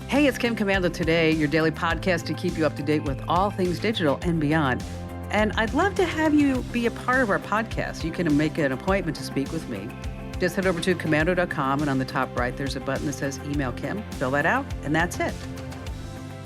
Hey, it's Kim Commando today, your daily podcast to keep you up to date with all things digital and beyond. And I'd love to have you be a part of our podcast. You can make an appointment to speak with me. Just head over to commando.com, and on the top right, there's a button that says Email Kim. Fill that out, and that's it.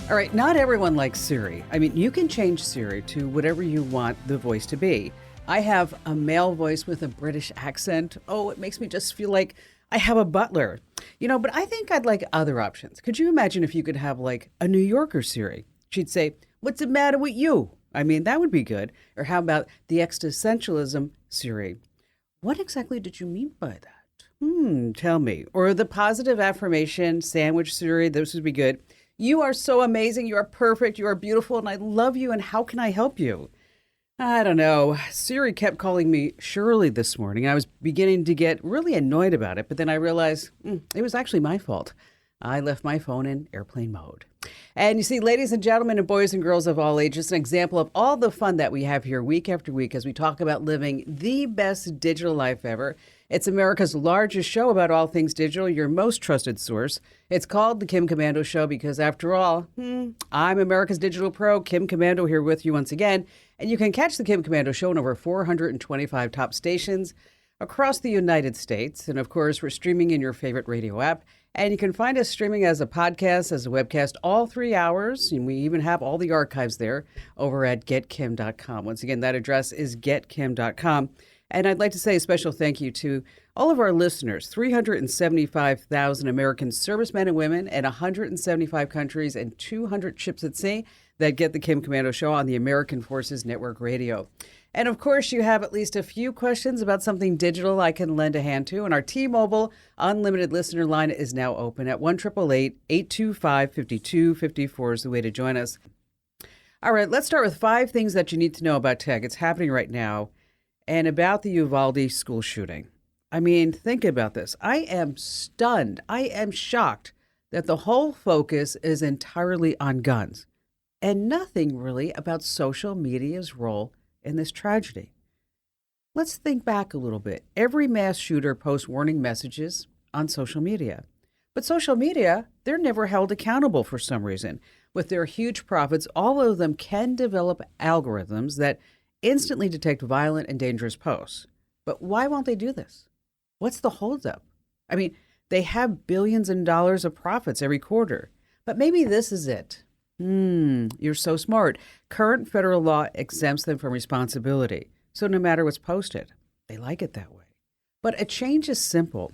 All right, not everyone likes Siri. I mean, you can change Siri to whatever you want the voice to be. I have a male voice with a British accent. Oh, it makes me just feel like I have a butler. But I think I'd like other options. Could you imagine if you could have like a New Yorker Siri? She'd say, "What's the matter with you?" I mean, that would be good. Or how about the existentialism Siri? What exactly did you mean by that? Tell me. Or the positive affirmation sandwich Siri, this would be good. "You are so amazing. You are perfect. You are beautiful. And I love you. And how can I help you?" I don't know. Siri kept calling me Shirley this morning. I was beginning to get really annoyed about it, but then I realized it was actually my fault. I left my phone in airplane mode. And you see, ladies and gentlemen, and boys and girls of all ages, an example of all the fun that we have here week after week as we talk about living the best digital life ever. It's America's largest show about all things digital, your most trusted source. It's called The Kim Commando Show because, after all, I'm America's digital pro, Kim Commando, here with you once again. And you can catch The Kim Commando Show on over 425 top stations across the United States. And, of course, we're streaming in your favorite radio app. And you can find us streaming as a podcast, as a webcast, all 3 hours. And we even have all the archives there over at getkim.com. Once again, that address is getkim.com. And I'd like to say a special thank you to all of our listeners, 375,000 American servicemen and women in 175 countries and 200 ships at sea that get the Kim Commando Show on the American Forces Network Radio. And of course, you have at least a few questions about something digital I can lend a hand to. And our T-Mobile unlimited listener line is now open at 1-888-825-5254 is the way to join us. All right, let's start with 5 things that you need to know about tech. It's happening right now. And about the Uvalde school shooting. I mean, think about this. I am stunned. I am shocked that the whole focus is entirely on guns and nothing really about social media's role in this tragedy. Let's think back a little bit. Every mass shooter posts warning messages on social media. But social media, they're never held accountable for some reason. With their huge profits, all of them can develop algorithms that instantly detect violent and dangerous posts. But why won't they do this? What's the holdup? I mean, they have billions in dollars of profits every quarter. But maybe this is it. You're so smart. Current federal law exempts them from responsibility. So no matter what's posted, they like it that way. But a change is simple.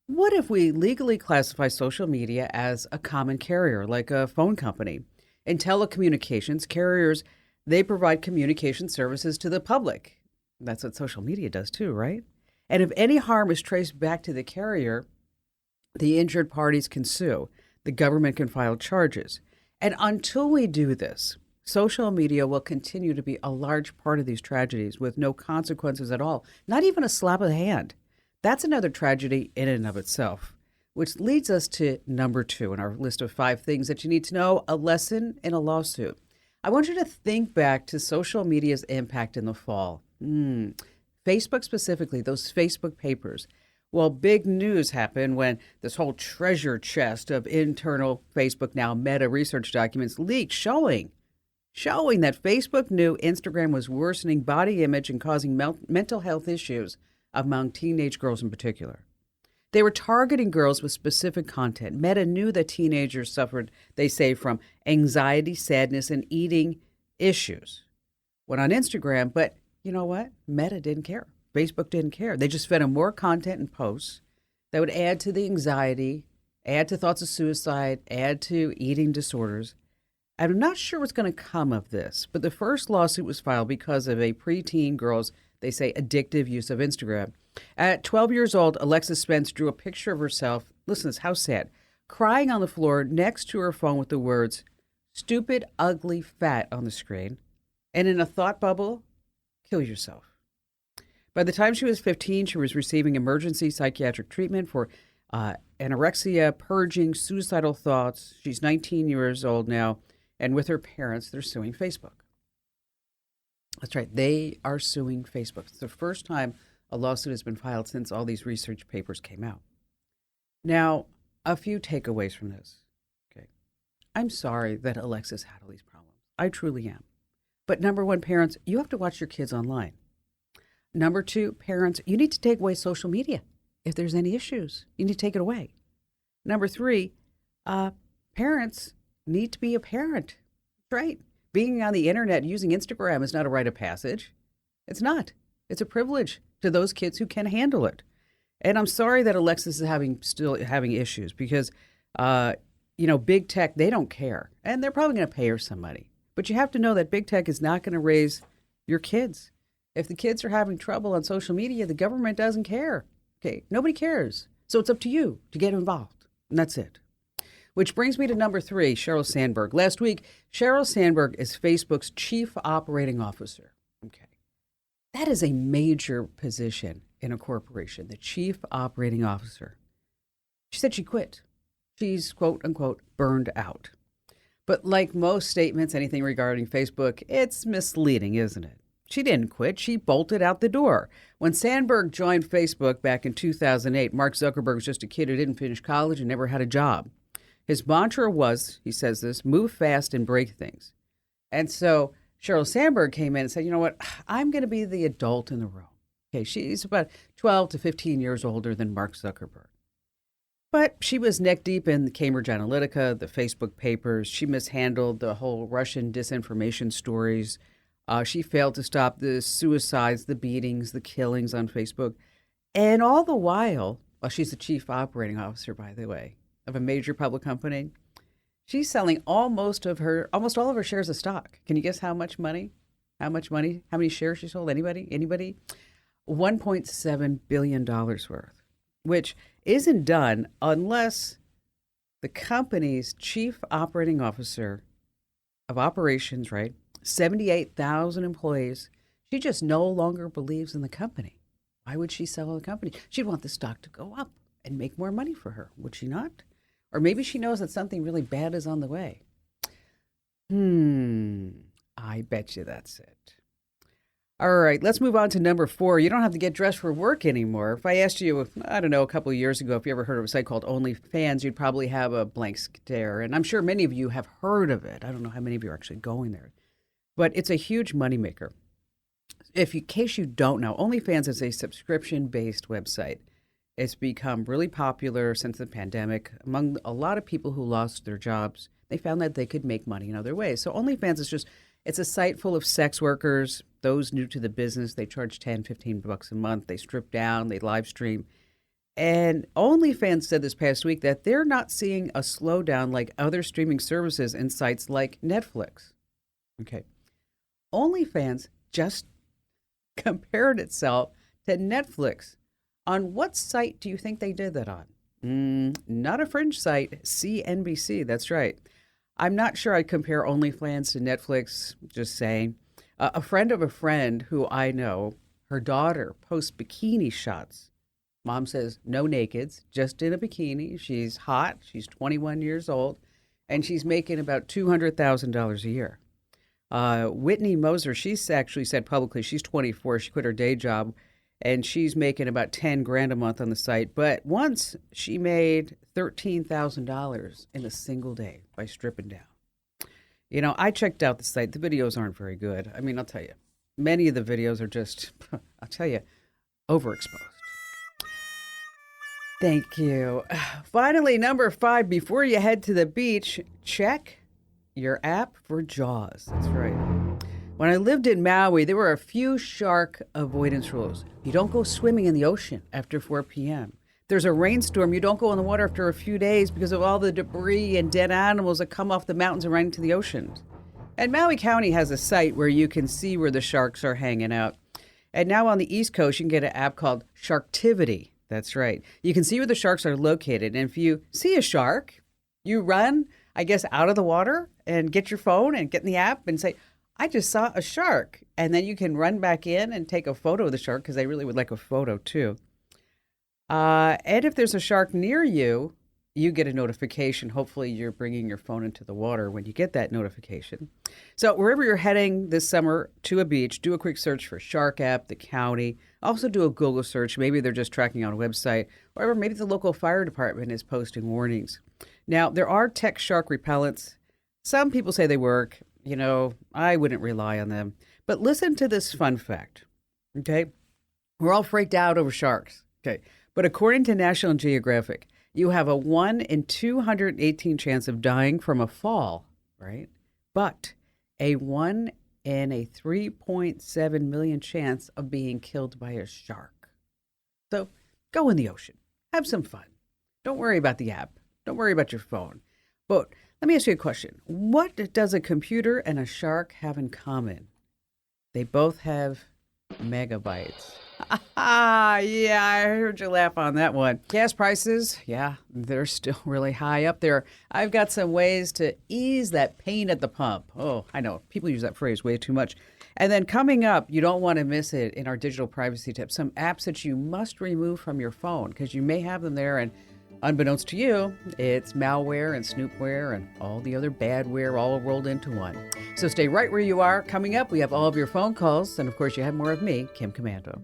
What if we legally classify social media as a common carrier, like a phone company? In telecommunications, carriers, they provide communication services to the public. That's what social media does too, right? And if any harm is traced back to the carrier, the injured parties can sue. The government can file charges. And until we do this, social media will continue to be a large part of these tragedies with no consequences at all, not even a slap of the hand. That's another tragedy in and of itself, which leads us to number 2 in our list of 5 things that you need to know, a lesson in a lawsuit. I want you to think back to social media's impact in the fall. Facebook specifically, those Facebook papers. Well, big news happened when this whole treasure chest of internal Facebook, now Meta research documents leaked, showing that Facebook knew Instagram was worsening body image and causing mental health issues among teenage girls in particular. They were targeting girls with specific content. Meta knew that teenagers suffered, they say, from anxiety, sadness, and eating issues. Went on Instagram, but you know what? Meta didn't care. Facebook didn't care. They just fed them more content and posts that would add to the anxiety, add to thoughts of suicide, add to eating disorders. I'm not sure what's going to come of this, but the first lawsuit was filed because of a preteen girl's, they say, addictive use of Instagram. At 12 years old, Alexis Spence drew a picture of herself, listen to this, how sad, crying on the floor next to her phone with the words, "Stupid, ugly, fat" on the screen. And in a thought bubble, "Kill yourself." By the time she was 15, she was receiving emergency psychiatric treatment for anorexia, purging, suicidal thoughts. She's 19 years old now, and with her parents, they're suing Facebook. That's right. They are suing Facebook. It's the first time a lawsuit has been filed since all these research papers came out. Now, a few takeaways from this. Okay. I'm sorry that Alexis had all these problems. I truly am. But number one, parents, you have to watch your kids online. Number two, parents, you need to take away social media. If there's any issues, you need to take it away. Number three, parents need to be a parent. Right. Being on the internet using Instagram is not a rite of passage. It's not. It's a privilege to those kids who can handle it. And I'm sorry that Alexis is still having issues because, big tech, they don't care. And they're probably going to pay her some money. But you have to know that big tech is not going to raise your kids. If the kids are having trouble on social media, the government doesn't care. Okay, nobody cares. So it's up to you to get involved. And that's it. Which brings me to number three, Sheryl Sandberg. Last week, Sheryl Sandberg is Facebook's chief operating officer. Okay. That is a major position in a corporation, the chief operating officer. She said she quit. She's, quote unquote, burned out. But like most statements, anything regarding Facebook, it's misleading, isn't it? She didn't quit. She bolted out the door. When Sandberg joined Facebook back in 2008, Mark Zuckerberg was just a kid who didn't finish college and never had a job. His mantra was, he says this, move fast and break things. And so Sheryl Sandberg came in and said, you know what, I'm going to be the adult in the room. Okay, she's about 12 to 15 years older than Mark Zuckerberg. But she was neck deep in the Cambridge Analytica, the Facebook papers. She mishandled the whole Russian disinformation stories. She failed to stop the suicides, the beatings, the killings on Facebook. And all the while she's the chief operating officer, by the way, of a major public company. She's selling almost all of her shares of stock. Can you guess how much money? How many shares she sold? Anybody? $1.7 billion worth, which isn't done unless the company's chief operating officer of operations, right? 78,000 employees. She just no longer believes in the company. Why would she sell the company? She'd want the stock to go up and make more money for her, would she not? Or maybe she knows that something really bad is on the way. I bet you that's it. All right, let's move on to number 4. You don't have to get dressed for work anymore. If I asked you, I don't know, a couple of years ago, if you ever heard of a site called OnlyFans, you'd probably have a blank stare. And I'm sure many of you have heard of it. I don't know how many of you are actually going there. But it's a huge moneymaker. In case you don't know, OnlyFans is a subscription-based website. It's become really popular since the pandemic. Among a lot of people who lost their jobs, they found that they could make money in other ways. So OnlyFans it's a site full of sex workers, those new to the business. They charge $10, $15 a month. They strip down, they live stream. And OnlyFans said this past week that they're not seeing a slowdown like other streaming services and sites like Netflix. Okay. OnlyFans just compared itself to Netflix. On what site do you think they did that on? Not a fringe site, CNBC. That's right. I'm not sure I'd compare OnlyFans to Netflix, just saying. A friend of a friend who I know, her daughter posts bikini shots. Mom says no nakeds, just in a bikini. She's hot. She's 21 years old, and she's making about $200,000 a year. Whitney Moser, she's actually said publicly she's 24. She quit her day job, and she's making about $10,000 a month on the site. But once she made $13,000 in a single day by stripping down. You know, I checked out the site. The videos aren't very good. I mean, I'll tell you, many of the videos are just, overexposed. Thank you. Finally, number 5, before you head to the beach, check your app for Jaws. That's right. When I lived in Maui, there were a few shark avoidance rules. You don't go swimming in the ocean after 4 p.m. If there's a rainstorm, you don't go in the water after a few days because of all the debris and dead animals that come off the mountains and right into the ocean. And Maui County has a site where you can see where the sharks are hanging out. And now on the East Coast, you can get an app called Sharktivity. That's right. You can see where the sharks are located. And if you see a shark, you run, I guess, out of the water and get your phone and get in the app and say, I just saw a shark. And then you can run back in and take a photo of the shark because they really would like a photo too. And if there's a shark near you, you get a notification. Hopefully you're bringing your phone into the water when you get that notification. So wherever you're heading this summer to a beach, do a quick search for Shark app, the county. Also do a Google search. Maybe they're just tracking on a website. Or maybe the local fire department is posting warnings. Now, there are tech shark repellents. Some people say they work. I wouldn't rely on them. But listen to this fun fact, okay? We're all freaked out over sharks, okay? But according to National Geographic, you have a 1 in 218 chance of dying from a fall, right? But a 1 in a 3.7 million chance of being killed by a shark. So go in the ocean. Have some fun. Don't worry about the app. Don't worry about your phone. But let me ask you a question. What does a computer and a shark have in common? They both have megabytes. Yeah, I heard you laugh on that one. Gas prices, yeah, they're still really high up there. I've got some ways to ease that pain at the pump. Oh, I know. People use that phrase way too much. And then coming up, you don't want to miss it in our digital privacy tips, some apps that you must remove from your phone because you may have them there and unbeknownst to you, it's malware and snoopware and all the other badware all rolled into one. So stay right where you are. Coming up, we have all of your phone calls. And of course, you have more of me, Kim Komando.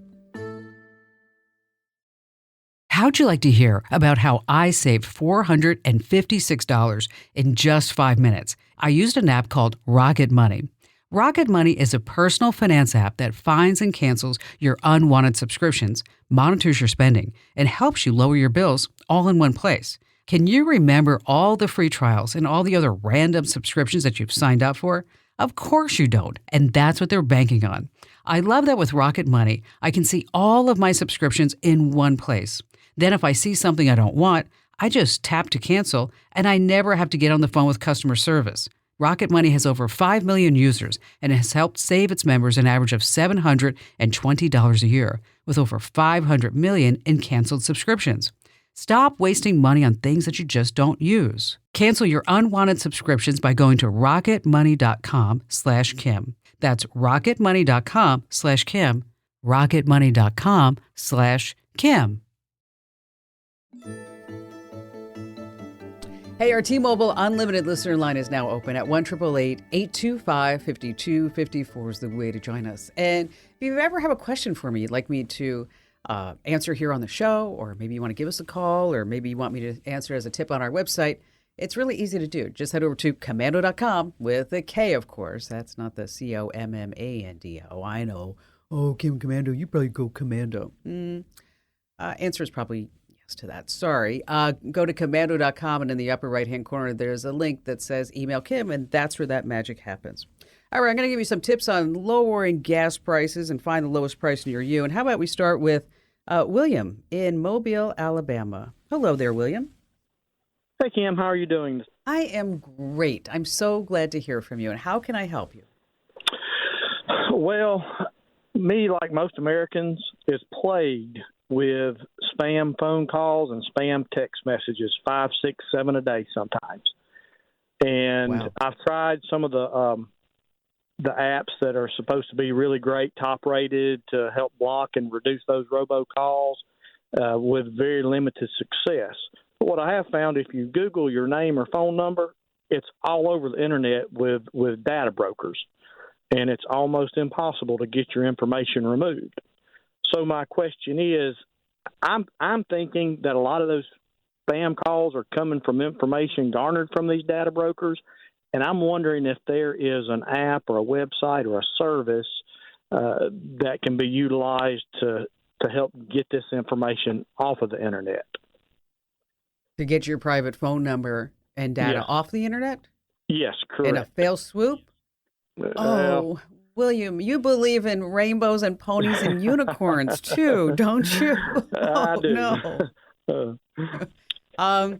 How'd you like to hear about how I saved $456 in just 5 minutes? I used an app called Rocket Money. Rocket Money is a personal finance app that finds and cancels your unwanted subscriptions, monitors your spending, and helps you lower your bills all in one place. Can you remember all the free trials and all the other random subscriptions that you've signed up for? Of course you don't, and that's what they're banking on. I love that with Rocket Money, I can see all of my subscriptions in one place. Then if I see something I don't want, I just tap to cancel, and I never have to get on the phone with customer service. Rocket Money has over 5 million users and has helped save its members an average of $720 a year, with over 500 million in canceled subscriptions. Stop wasting money on things that you just don't use. Cancel your unwanted subscriptions by going to rocketmoney.com/Kim. That's rocketmoney.com/Kim. rocketmoney.com/Kim. Hey, our T-Mobile Unlimited listener line is now open at 1-888-825-5254 is the way to join us. And if you ever have a question for me you'd like me to answer here on the show, or maybe you want to give us a call, or maybe you want me to answer as a tip on our website, it's really easy to do. Just head over to komando.com with a K, of course. That's not the COMMANDO. I know. Oh, Kim Komando, you probably go Commando. Answer is probably to that. Sorry. Go to komando.com, and in the upper right-hand corner, there's a link that says email Kim, and that's where that magic happens. All right, I'm going to give you some tips on lowering gas prices and find the lowest price near you. And how about we start with William in Mobile, Alabama. Hello there, William. Hey, Kim. How are you doing? I am great. I'm so glad to hear from you. And how can I help you? Well, me, like most Americans, is plagued with spam phone calls and spam text messages, 5, 6, 7 a day sometimes. And wow. I've tried some of the apps that are supposed to be really great, top rated to help block and reduce those robocalls with very limited success. But what I have found, if you Google your name or phone number, it's all over the internet with data brokers, and it's almost impossible to get your information removed. So my question is, I'm thinking that a lot of those spam calls are coming from information garnered from these data brokers, and I'm wondering if there is an app or a website or a service that can be utilized to help get this information off of the internet. To get your private phone number and data off the internet? Yes, correct. In a fail swoop? Oh, William, you believe in rainbows and ponies and unicorns too, don't you? I do. No. I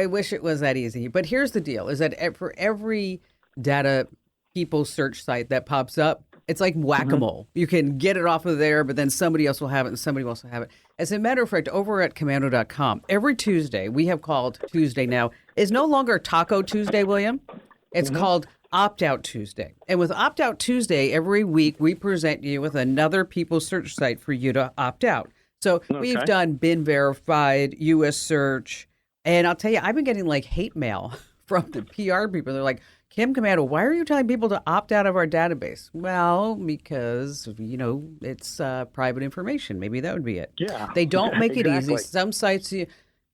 wish it was that easy. But here's the deal, is that for every data people search site that pops up, it's like whack-a-mole. Mm-hmm. You can get it off of there, but then somebody else will have it and somebody else will have it. As a matter of fact, over at komando.com, every Tuesday, we have called Tuesday now, is no longer Taco Tuesday, William. It's called Opt-out Tuesday. And with Opt-out Tuesday, every week we present you with another people search site for you to opt out. So we've done Been Verified, US Search, and I'll tell you, I've been getting like hate mail from the PR people. They're like, Kim Komando, why are you telling people to opt out of our database? Well, because, it's private information. Maybe that would be it. Yeah. They don't make it easy. Some sites,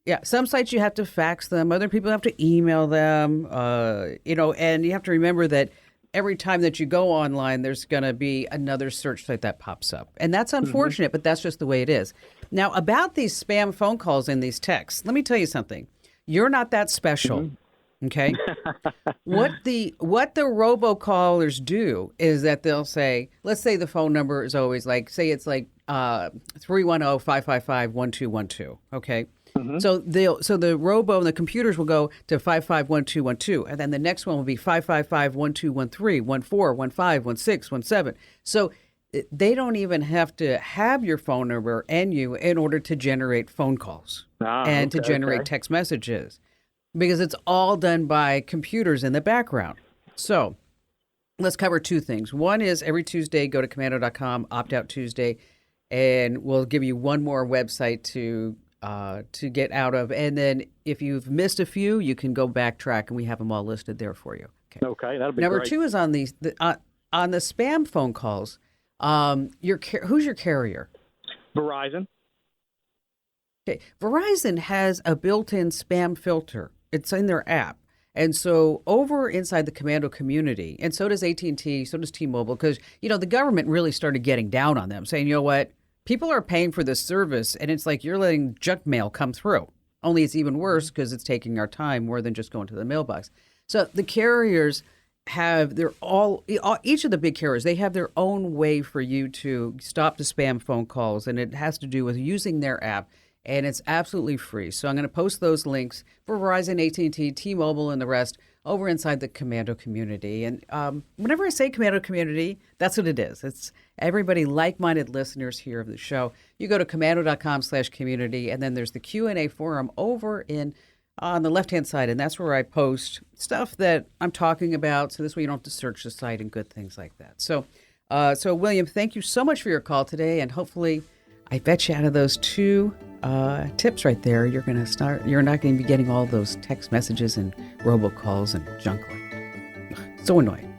Yeah, some sites you have to fax them, other people have to email them, and you have to remember that every time that you go online, there's going to be another search site that pops up. And that's unfortunate, but that's just the way it is. Now, about these spam phone calls and these texts, let me tell you something. You're not that special. Okay. What the robocallers do is that they'll say, let's say the phone number is always like, say it's like 310-555-1212. Okay. So the robo and the computers will go to 551212, and then the next one will be 555-1213, 14, 15, 16, 17. So they don't even have to have your phone number and you in order to generate phone calls and to generate text messages, because it's all done by computers in the background. So let's cover two things. One is every Tuesday, go to Komando.com, opt out Tuesday, and we'll give you one more website to get out of. And then if you've missed a few, you can go backtrack, and we have them all listed there for you. Okay, that'll be Number great. two is on on the spam phone calls. Who's your carrier? Verizon. Okay, Verizon has a built-in spam filter. It's in their app. And so over inside the Komando community, and so does AT&T, so does T-Mobile, because, the government really started getting down on them, saying, you know what, people are paying for this service, and it's like you're letting junk mail come through. Only it's even worse because it's taking our time more than just going to the mailbox. So the carriers have each of the big carriers, they have their own way for you to stop the spam phone calls, and it has to do with using their app. And it's absolutely free. So I'm going to post those links for Verizon, AT&T, T-Mobile, and the rest over inside the Komando community. And whenever I say Komando community, that's what it is. It's everybody like-minded listeners here of the show. You go to Komando.com/community, and then there's the Q&A forum over on the left-hand side, and that's where I post stuff that I'm talking about. So this way you don't have to search the site and good things like that. So, William, thank you so much for your call today, and hopefully I bet you out of those two tips right there, you're not going to be getting all those text messages and robocalls and junk like. So annoying.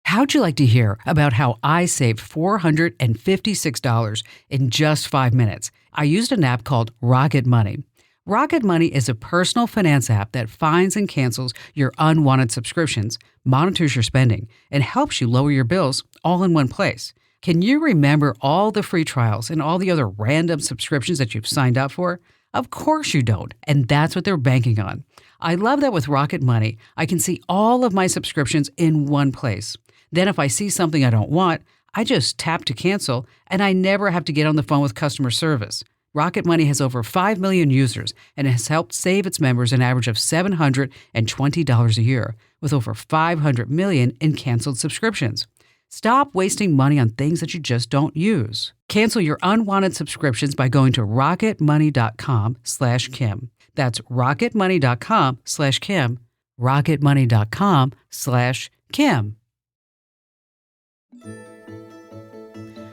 How'd you like to hear about how I saved $456 in just 5 minutes? I used an app called Rocket Money. Rocket Money is a personal finance app that finds and cancels your unwanted subscriptions, monitors your spending, and helps you lower your bills all in one place. Can you remember all the free trials and all the other random subscriptions that you've signed up for? Of course you don't, and that's what they're banking on. I love that with Rocket Money, I can see all of my subscriptions in one place. Then if I see something I don't want, I just tap to cancel, and I never have to get on the phone with customer service. Rocket Money has over 5 million users and has helped save its members an average of $720 a year, with over 500 million in canceled subscriptions. Stop wasting money on things that you just don't use. Cancel your unwanted subscriptions by going to rocketmoney.com/Kim. That's rocketmoney.com/Kim. rocketmoney.com/Kim.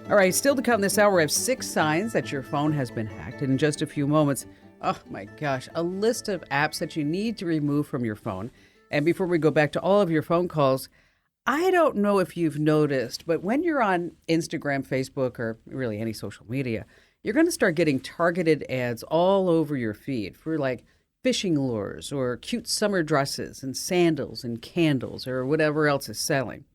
All right, still to come this hour, I have 6 signs that your phone has been hacked. And in just a few moments, oh my gosh, a list of apps that you need to remove from your phone. And before we go back to all of your phone calls, I don't know if you've noticed, but when you're on Instagram, Facebook, or really any social media, you're going to start getting targeted ads all over your feed for like fishing lures or cute summer dresses and sandals and candles or whatever else is selling.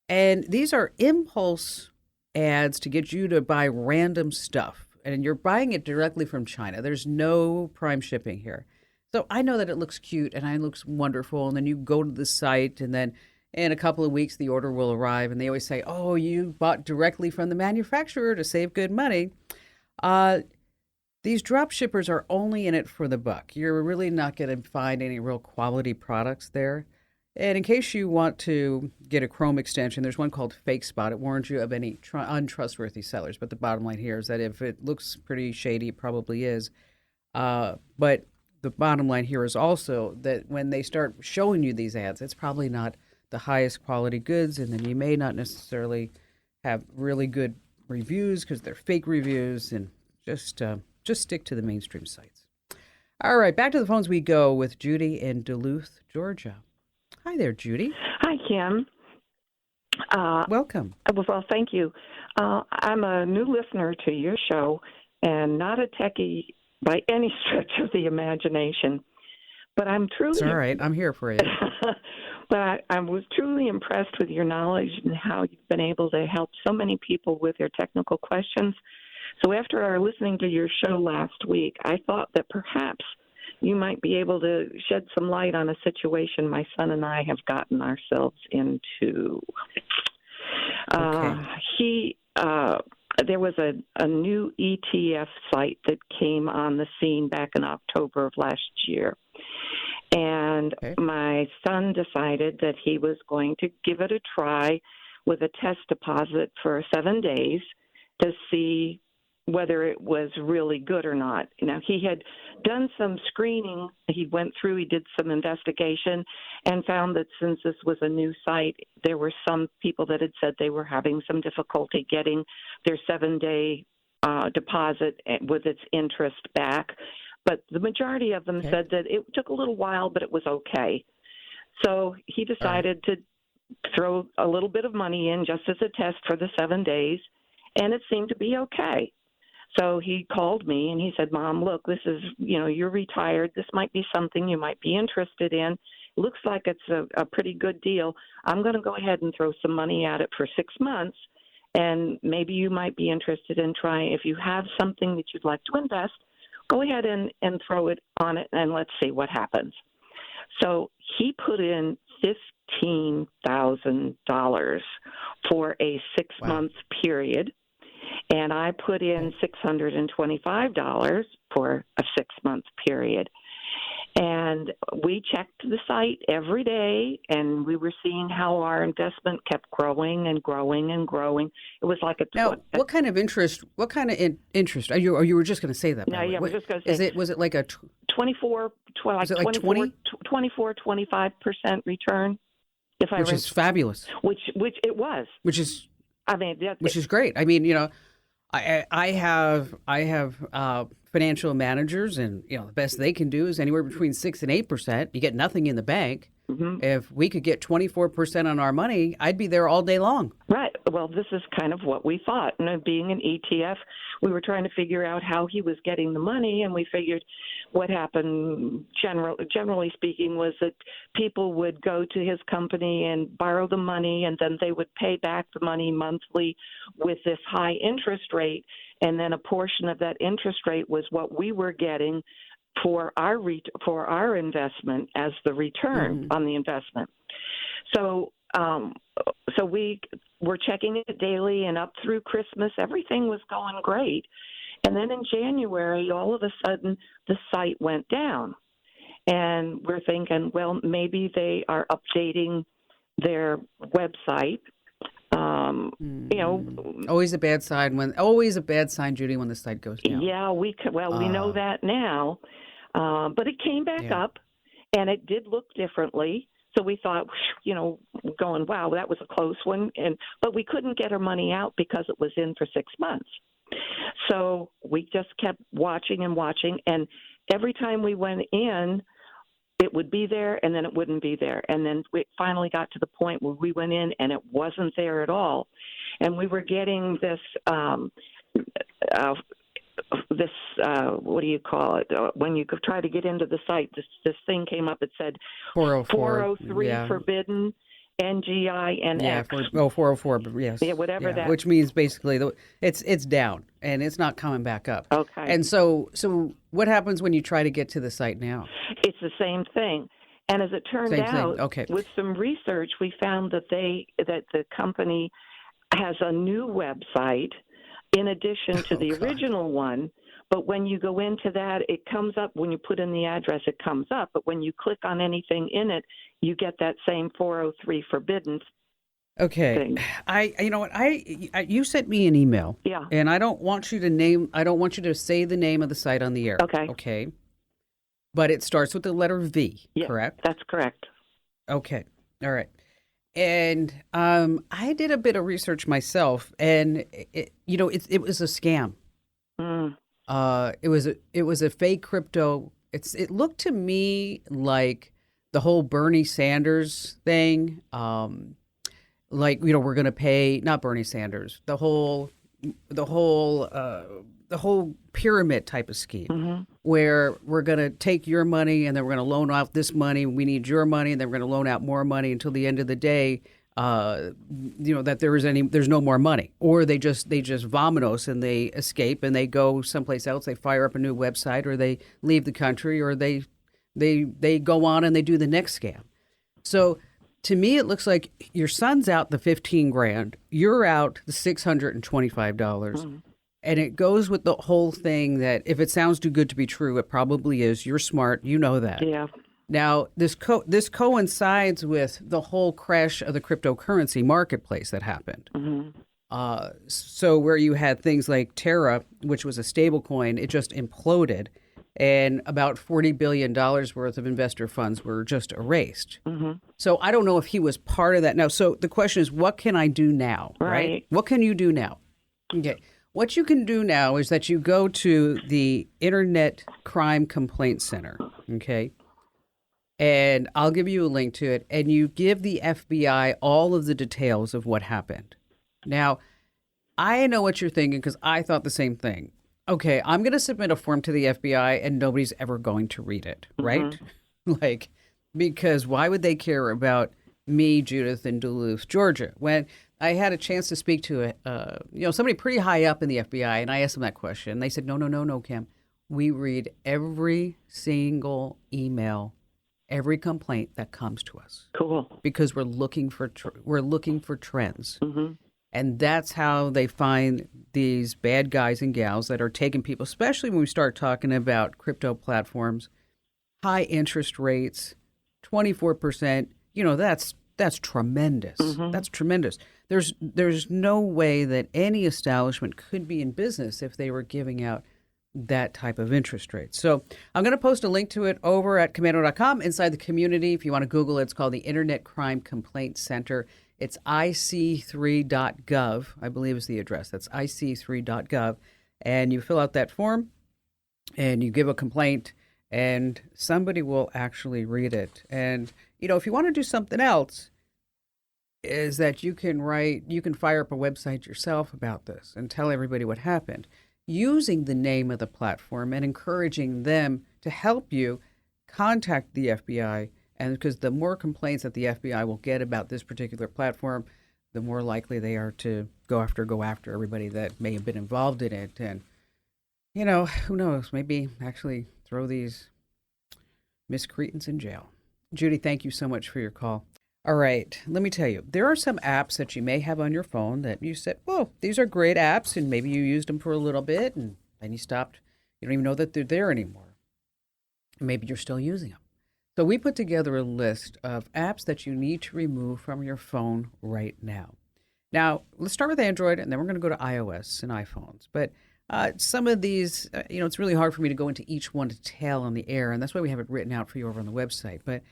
And these are impulse ads to get you to buy random stuff, and you're buying it directly from China. There's no prime shipping here. So I know that it looks cute and it looks wonderful, and then you go to the site, and then in a couple of weeks the order will arrive, and they always say, oh, you bought directly from the manufacturer to save good money. These drop shippers are only in it for the buck. You're really not going to find any real quality products there. And in case you want to get a Chrome extension, there's one called Fake Spot. It warns you of any untrustworthy sellers. But the bottom line here is that if it looks pretty shady, it probably is. But the bottom line here is also that when they start showing you these ads, it's probably not the highest quality goods, and then you may not necessarily have really good reviews because they're fake reviews, and just stick to the mainstream sites. All right, back to the phones we go with Judy in Duluth, Georgia. Hi there, Judy. Hi, Kim. Welcome. Well, thank you. I'm a new listener to your show and not a techie by any stretch of the imagination, but I'm truly. It's all right. I'm here for you. But I was truly impressed with your knowledge and how you've been able to help so many people with their technical questions. So after our listening to your show last week, I thought that perhaps you might be able to shed some light on a situation my son and I have gotten ourselves into. There was a new ETF site that came on the scene back in October of last year. And my son decided that he was going to give it a try with a test deposit for 7 days to see whether it was really good or not. Now, he had done some screening. He went through, he did some investigation and found that since this was a new site, there were some people that had said they were having some difficulty getting their 7-day deposit with its interest back. But the majority of them said that it took a little while, but it was okay. So he decided to throw a little bit of money in just as a test for the 7 days, and it seemed to be okay. So he called me and he said, Mom, look, this is, you're retired. This might be something you might be interested in. It looks like it's a pretty good deal. I'm going to go ahead and throw some money at it for 6 months, and maybe you might be interested in trying. If you have something that you'd like to invest, go ahead and throw it on it, and let's see what happens. So he put in $15,000 for a 6-month period, and I put in $625 for a 6-month period. And we checked the site every day, and we were seeing how our investment kept growing and growing and growing. It was like what kind of interest? What kind of interest? Are you were just going to say that? No, yeah, I was just going to say. Was it like a 24, was it like 20? 25% return? Which is fabulous. Which it was. Which is. I mean, which is great. I mean, I have financial managers, and the best they can do is anywhere between 6 and 8%. You get nothing in the bank. Mm-hmm. If we could get 24% on our money, I'd be there all day long. Right. Well, this is kind of what we thought. And being an ETF, we were trying to figure out how he was getting the money, and we figured what happened, generally speaking, was that people would go to his company and borrow the money, and then they would pay back the money monthly with this high interest rate, and then a portion of that interest rate was what we were getting for our investment as the return on the investment. So we were checking it daily, and up through Christmas, everything was going great. And then in January, all of a sudden, the site went down. And we're thinking, well, maybe they are updating their website. Always a bad sign, Judy, when the site goes down. Yeah, we know that now. But it came back up, and it did look differently. So we thought, going, wow, that was a close one. But we couldn't get our money out because it was in for 6 months. So we just kept watching, and every time we went in, it would be there, and then it wouldn't be there. And then we finally got to the point where we went in, and it wasn't there at all. And we were getting this what do you call it? When you try to get into the site, this thing came up. It said 403 forbidden, NGI, and X. 404, yes. Yeah, whatever that. Which means basically it's down, and it's not coming back up. Okay. And so what happens when you try to get to the site now? It's the same thing. And as it turned out, with some research, we found that the company has a new website in addition to the original one. But when you go into that, it comes up. When you put in the address, it comes up. But when you click on anything in it, you get that same 403 forbidden. Okay. Thing. You know what? You sent me an email. Yeah. And I don't want you to say the name of the site on the air. Okay. Okay. But it starts with the letter V, correct? That's correct. Okay. All right. And I did a bit of research myself, and it was a scam. Mm. It was a fake crypto. It looked to me like the whole Bernie Sanders thing, like, we're going to pay, not Bernie Sanders, the whole pyramid type of scheme, where we're going to take your money and then we're going to loan out this money. We need your money, and then we're going to loan out more money until the end of the day. That there's no more money, or they just vominos and they escape and they go someplace else. They fire up a new website, or they leave the country, or they go on and they do the next scam. So to me, it looks like your son's out the $15,000, you're out the $625, and it goes with the whole thing that if it sounds too good to be true, it probably is. You're smart, you know that. Yeah. Now, this coincides with the whole crash of the cryptocurrency marketplace that happened. So where you had things like Terra, which was a stable coin, it just imploded, and about $40 billion worth of investor funds were just erased. So I don't know if he was part of that. Now, so the question is, what can I do now, right? What can you do now? Okay. What you can do now is that you go to the Internet Crime Complaint Center, okay? And I'll give you a link to it, and you give the FBI all of the details of what happened. Now, I know what you're thinking, because I thought the same thing. Okay, I'm going to submit a form to the FBI, and nobody's ever going to read it, right? Because why would they care about me, Judith, in Duluth, Georgia? When I had a chance to speak to somebody pretty high up in the FBI, and I asked them that question, and they said, no, Kim. We read every single email, every complaint that comes to us. Cool. Because we're looking for trends. And that's how they find these bad guys and gals that are taking people, especially when we start talking about crypto platforms, high interest rates, 24%. That's tremendous. That's tremendous. There's no way that any establishment could be in business if they were giving out that type of interest rate. So I'm going to post a link to it over at komando.com inside the community. If you want to Google it, it's called the Internet Crime Complaint Center. It's ic3.gov, I believe is the address. That's ic3.gov. And you fill out that form and you give a complaint, and somebody will actually read it. And, if you want to do something else, is that you can fire up a website yourself about this and tell everybody what happened, using the name of the platform and encouraging them to help you contact the FBI. And because the more complaints that the FBI will get about this particular platform, the more likely they are to go after everybody that may have been involved in it. And, who knows, maybe actually throw these miscreants in jail. Judy, thank you so much for your call. All right, let me tell you, there are some apps that you may have on your phone that you said, whoa, these are great apps, and maybe you used them for a little bit, and then you stopped. You don't even know that they're there anymore. Maybe you're still using them. So we put together a list of apps that you need to remove from your phone right now. Now, let's start with Android, and then we're going to go to iOS and iPhones. But some of these, it's really hard for me to go into each one detail on the air, and that's why we have it written out for you over on the website. But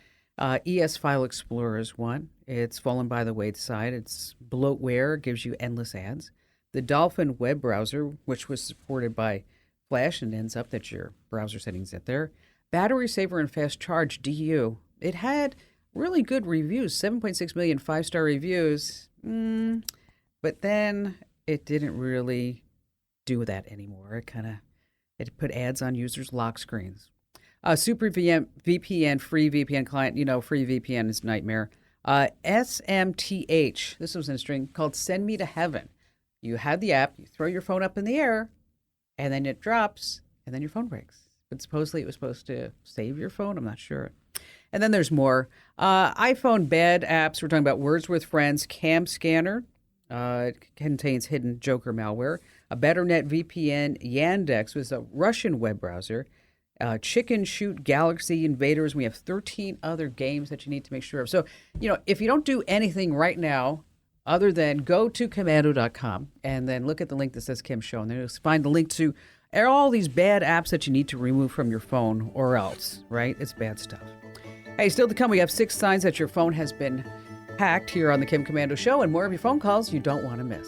ES File Explorer is one. It's fallen by the wayside. It's bloatware, gives you endless ads. The Dolphin web browser, which was supported by Flash and ends up that your browser settings at there. Battery Saver and Fast Charge DU. It had really good reviews, 7.6 million 5-star reviews. But then it didn't really do that anymore. It put ads on users' lock screens. Super VPN, free VPN client. Free VPN is nightmare. SMTH, this was in a string, called Send Me to Heaven. You have the app, you throw your phone up in the air, and then it drops, and then your phone breaks. But supposedly it was supposed to save your phone. I'm not sure. And then there's more. iPhone bad apps. We're talking about Words with Friends, Cam Scanner. It contains hidden Joker malware. A BetterNet VPN, Yandex was a Russian web browser. Chicken Shoot, Galaxy Invaders. We have 13 other games that you need to make sure of. So, if you don't do anything right now other than go to komando.com and then look at the link that says Kim Show, and then you'll find the link to all these bad apps that you need to remove from your phone, or else, right? It's bad stuff. Hey, still to come, we have 6 signs that your phone has been hacked here on the Kim Komando Show, and more of your phone calls you don't want to miss.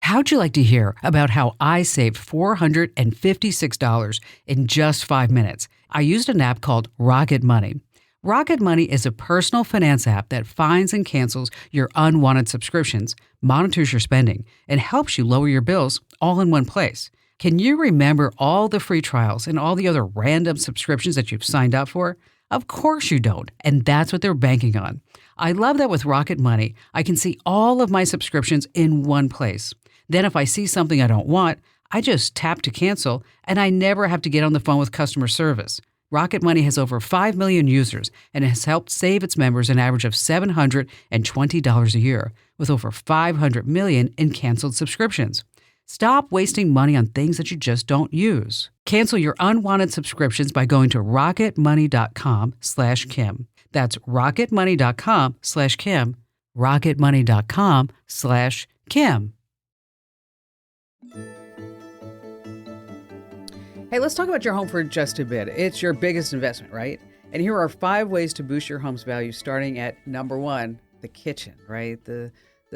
How'd you like to hear about how I saved $456 in just 5 minutes? I used an app called Rocket Money. Rocket Money is a personal finance app that finds and cancels your unwanted subscriptions, monitors your spending, and helps you lower your bills all in one place. Can you remember all the free trials and all the other random subscriptions that you've signed up for? Of course you don't, and that's what they're banking on. I love that with Rocket Money, I can see all of my subscriptions in one place. Then if I see something I don't want, I just tap to cancel, and I never have to get on the phone with customer service. Rocket Money has over 5 million users and has helped save its members an average of $720 a year, with over 500 million in canceled subscriptions. Stop wasting money on things that you just don't use. Cancel your unwanted subscriptions by going to rocketmoney.com/Kim. That's rocketmoney.com/Kim. rocketmoney.com/Kim. Hey, let's talk about your home for just a bit. It's your biggest investment, right? And here are 5 ways to boost your home's value, starting at number 1, the kitchen, right? The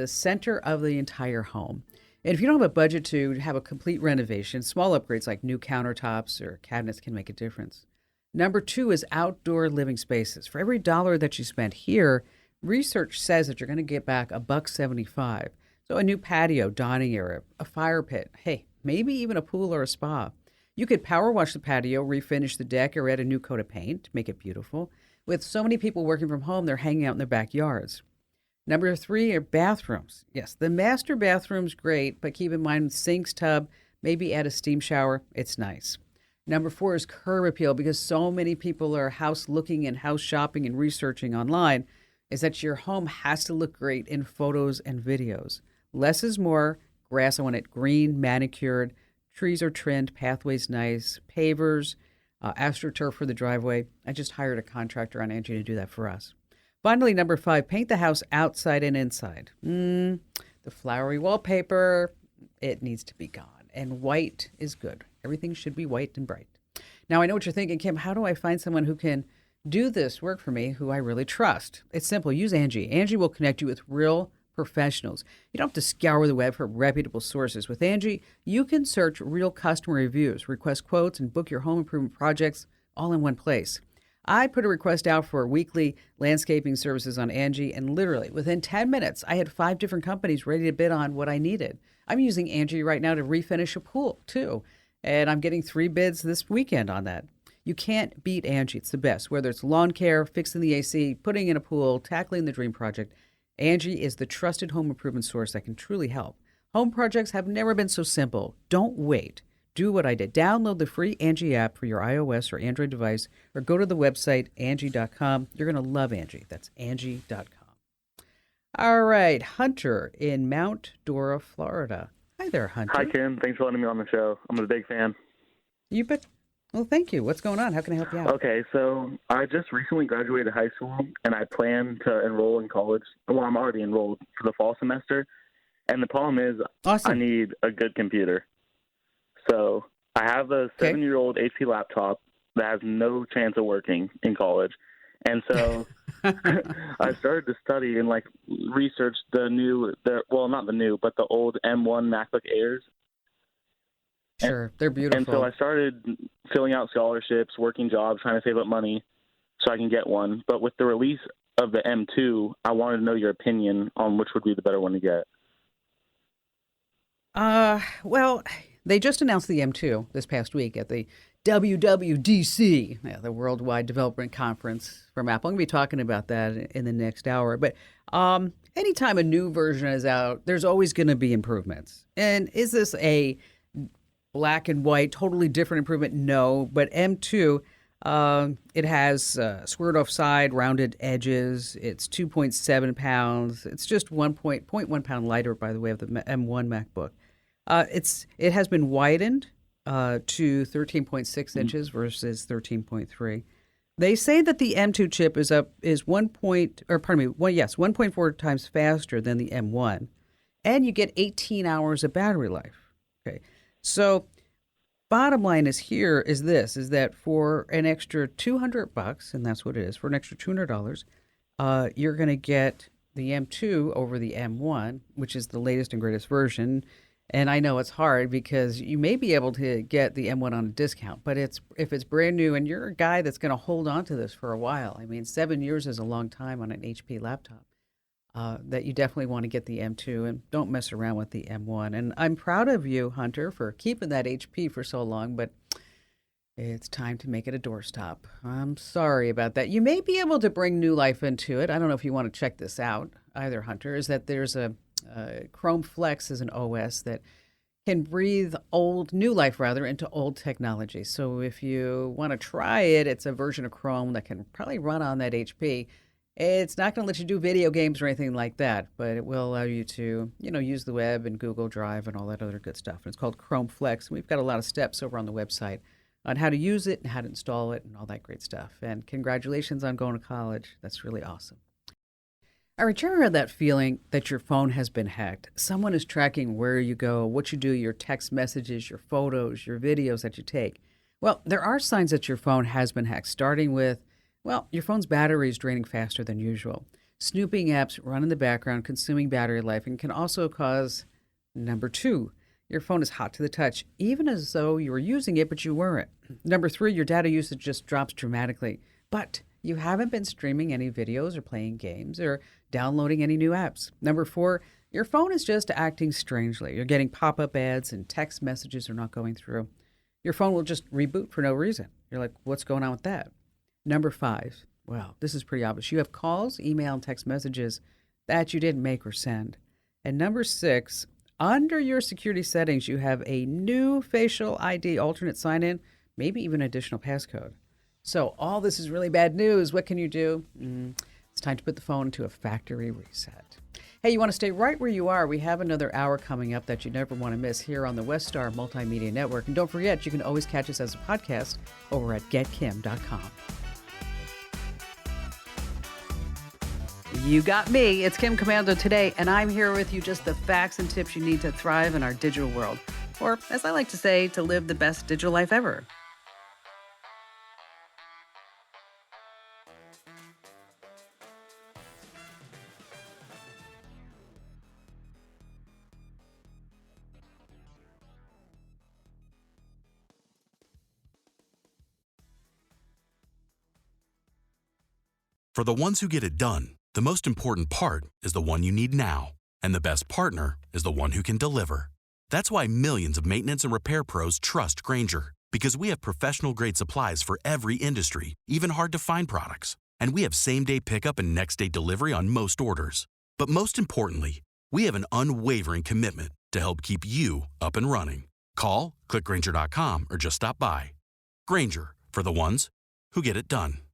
center of the entire home. And if you don't have a budget to have a complete renovation, small upgrades like new countertops or cabinets can make a difference. Number 2 is outdoor living spaces. For every dollar that you spend here, research says that you're going to get back $1.75. So a new patio, dining area, a fire pit, hey, maybe even a pool or a spa. You could power wash the patio, refinish the deck, or add a new coat of paint to make it beautiful. With so many people working from home, they're hanging out in their backyards. Number 3 are bathrooms. Yes, the master bathroom's great, but keep in mind sinks, tub, maybe add a steam shower. It's nice. Number 4 is curb appeal, because so many people are house looking and house shopping and researching online, is that your home has to look great in photos and videos. Less is more. Grass, I want it green, manicured. Trees are trimmed, pathways nice, pavers, AstroTurf for the driveway. I just hired a contractor on Angie to do that for us. Finally, number 5, paint the house outside and inside. The flowery wallpaper, it needs to be gone. And white is good. Everything should be white and bright. Now, I know what you're thinking, Kim. How do I find someone who can do this work for me, who I really trust? It's simple. Use Angie. Angie will connect you with real professionals. You don't have to scour the web for reputable sources. With Angie, you can search real customer reviews, request quotes, and book your home improvement projects all in one place. I put a request out for weekly landscaping services on Angie, and literally within 10 minutes, I had 5 different companies ready to bid on what I needed. I'm using Angie right now to refinish a pool, too, and I'm getting 3 bids this weekend on that. You can't beat Angie. It's the best. Whether it's lawn care, fixing the AC, putting in a pool, tackling the dream project, Angie is the trusted home improvement source that can truly help. Home projects have never been so simple. Don't wait. Do what I did. Download the free Angie app for your iOS or Android device, or go to the website, Angie.com. You're going to love Angie. That's Angie.com. All right. Hunter in Mount Dora, Florida. Hi there, Hunter. Hi, Kim. Thanks for letting me on the show. I'm a big fan. You bet. Well, thank you. What's going on? How can I help you out? Okay, so I just recently graduated high school, and I plan to enroll in college. Well, I'm already enrolled for the fall semester, and the problem is Awesome. I need a good computer. So I have a 7-year-old HP laptop that has no chance of working in college. And so I started to study and research not the new, but the old M1 MacBook Airs. Sure, they're beautiful. And so I started filling out scholarships, working jobs, trying to save up money so I can get one. But with the release of the M2, I wanted to know your opinion on which would be the better one to get. Well, they just announced the M2 this past week at the WWDC, the Worldwide Development Conference from Apple. I'm going to be talking about that in the next hour. But anytime a new version is out, there's always going to be improvements. And is this a black and white, totally different improvement? No. But M2, it has squared off side, rounded edges. It's 2.7 pounds. It's just 1.1 pound lighter, by the way, of the M1 MacBook. It has been widened to 13.6 inches versus 13.3. They say that the M2 chip is 1.4 times faster than the M1, and you get 18 hours of battery life. Okay, so bottom line is that for an extra $200, and that's what it is, for an extra $200, you're going to get the M2 over the M1, which is the latest and greatest version. And I know it's hard because you may be able to get the M1 on a discount, but if it's brand new and you're a guy that's going to hold on to this for a while, I mean, 7 years is a long time on an HP laptop, that you definitely want to get the M2 and don't mess around with the M1. And I'm proud of you, Hunter, for keeping that HP for so long, but it's time to make it a doorstop. I'm sorry about that. You may be able to bring new life into it. I don't know if you want to check this out either, Hunter, is that there's a Chrome Flex is an OS that can breathe new life into old technology. So if you want to try it, it's a version of Chrome that can probably run on that HP. It's not going to let you do video games or anything like that, but it will allow you to, use the web and Google Drive and all that other good stuff. And it's called Chrome Flex. And we've got a lot of steps over on the website on how to use it and how to install it and all that great stuff. And congratulations on going to college. That's really awesome. All right, you ever had that feeling that your phone has been hacked? Someone is tracking where you go, what you do, your text messages, your photos, your videos that you take. Well, there are signs that your phone has been hacked, starting with, your phone's battery is draining faster than usual. Snooping apps run in the background, consuming battery life, and can also cause, number 2, your phone is hot to the touch, even as though you were using it, but you weren't. Number 3, your data usage just drops dramatically, but you haven't been streaming any videos or playing games or downloading any new apps. Number 4, your phone is just acting strangely. You're getting pop-up ads and text messages are not going through. Your phone will just reboot for no reason. You're like, what's going on with that? Number 5, this is pretty obvious. You have calls, email, and text messages that you didn't make or send. And number 6, under your security settings, you have a new facial ID alternate sign-in, maybe even additional passcode. So all this is really bad news. What can you do? It's time to put the phone into a factory reset. Hey, you want to stay right where you are? We have another hour coming up that you never want to miss here on the Westar Multimedia Network. And don't forget, you can always catch us as a podcast over at getkim.com. You got me. It's Kim Komando today, and I'm here with you just the facts and tips you need to thrive in our digital world. Or, as I like to say, to live the best digital life ever. For the ones who get it done, the most important part is the one you need now. And the best partner is the one who can deliver. That's why millions of maintenance and repair pros trust Grainger. Because we have professional-grade supplies for every industry, even hard-to-find products. And we have same-day pickup and next-day delivery on most orders. But most importantly, we have an unwavering commitment to help keep you up and running. Call, click Grainger.com, or just stop by. Grainger, for the ones who get it done.